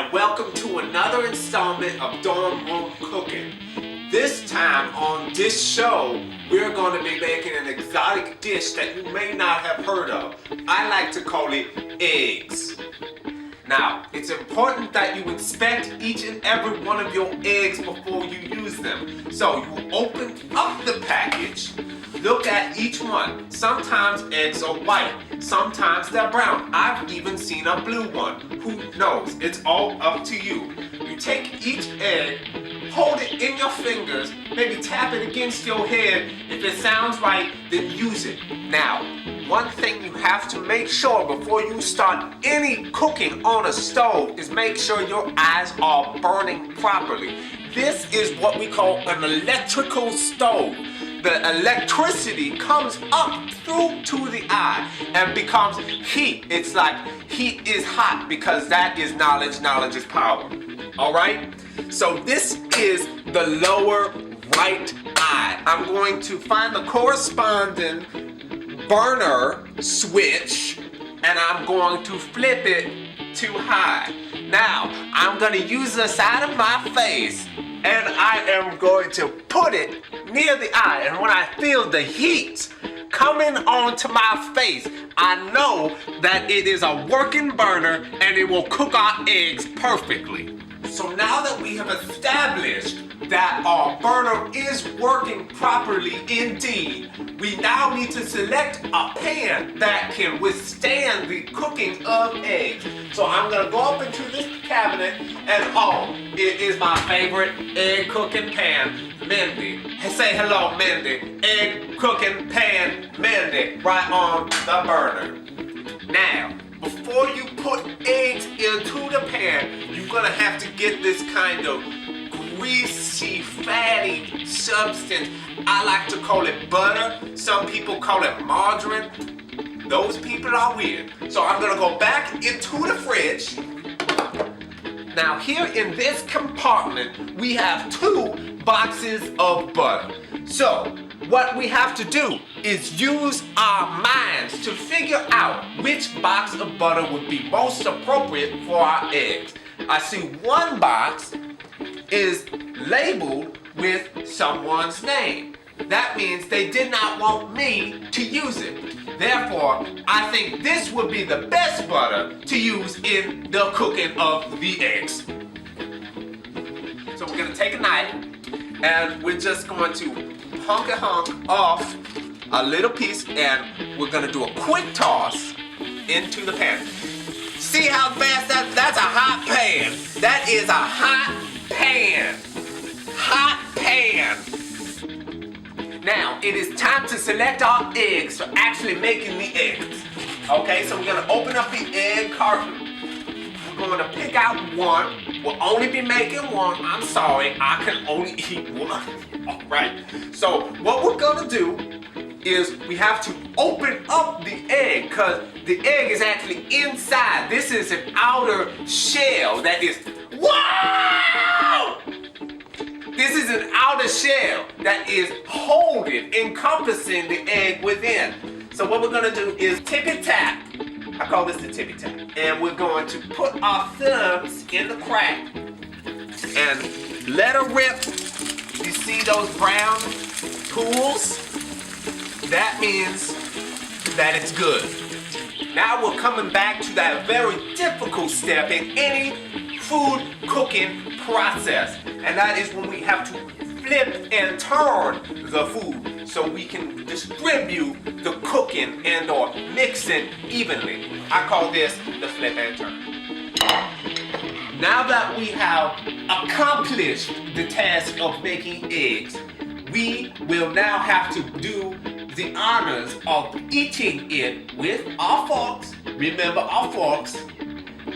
and welcome to another installment of Dorm Room Cooking. This time on this show, we're going to be making an exotic dish that you may not have heard of. I like to call it eggs. Now, it's important that you inspect each and every one of your eggs before you use them. So you open up the package, look at each one. Sometimes eggs are white, sometimes they're brown. I've even seen a blue one. Who knows? It's all up to you. You take each egg, hold it in your fingers, maybe tap it against your head. If it sounds right, then use it. Now, one thing you have to make sure before you start any cooking on a stove is make sure your eyes are burning properly. This is what we call an electrical stove. The electricity comes up through to the eye and becomes heat. It's like heat is hot because that is knowledge. Knowledge is power. All right? So this is the lower right eye. I'm going to find the corresponding burner switch and I'm going to flip it to high. Now, I'm going to use the side of my face and I am going to put it near the eye. And when I feel the heat coming onto my face, I know that it is a working burner and it will cook our eggs perfectly. So now that we have established that our burner is working properly indeed, we now need to select a pan that can withstand the cooking of eggs. So I'm gonna go up into this cabinet and it is my favorite egg cooking pan, Mindy. Say hello, Mindy. Egg cooking pan, Mindy, right on the burner. Now, before you put eggs into the pan, you're gonna have to get this kind of greasy, fatty substance. I like to call it butter. Some people call it margarine. Those people are weird. So I'm gonna go back into the fridge. Now here in this compartment, we have 2 boxes of butter. So what we have to do is use our minds to figure out which box of butter would be most appropriate for our eggs. I see one box is labeled with someone's name. That means they did not want me to use it. Therefore, I think this would be the best butter to use in the cooking of the eggs. So we're gonna take a knife and we're just going to hunk off a little piece and we're gonna do a quick toss into the pan. See how fast that's a hot pan. That is a hot pan. Hot pan. Now, it is time to select our eggs for actually making the eggs. Okay, so we're gonna open up the egg carton. We're gonna pick out one. We'll only be making one. I'm sorry, I can only eat one. All right, so what we're gonna do is we have to open up the egg because the egg is actually inside. This is an outer shell that is, wow! This is an outer shell that is holding, encompassing the egg within. So what we're gonna do is tippy-tap. I call this the tippy-tap. And we're going to put our thumbs in the crack and let her rip. You see those brown pools? That means that it's good. Now we're coming back to that very difficult step in any food cooking process. And that is when we have to flip and turn the food so we can distribute the cooking and or mixing evenly. I call this the flip and turn. Now that we have accomplished the task of making eggs, we will now have to do the honors of eating it with our forks. Remember our forks.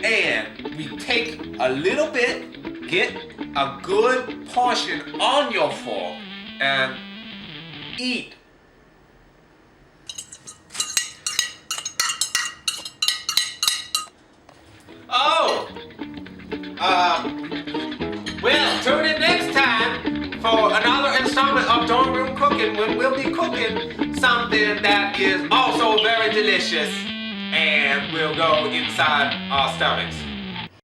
And we take a little bit, get a good portion on your fork, and eat. Well, tune in next time for another installment of Dorm Room Cooking when we'll be cooking something that is also very delicious and will go inside our stomachs.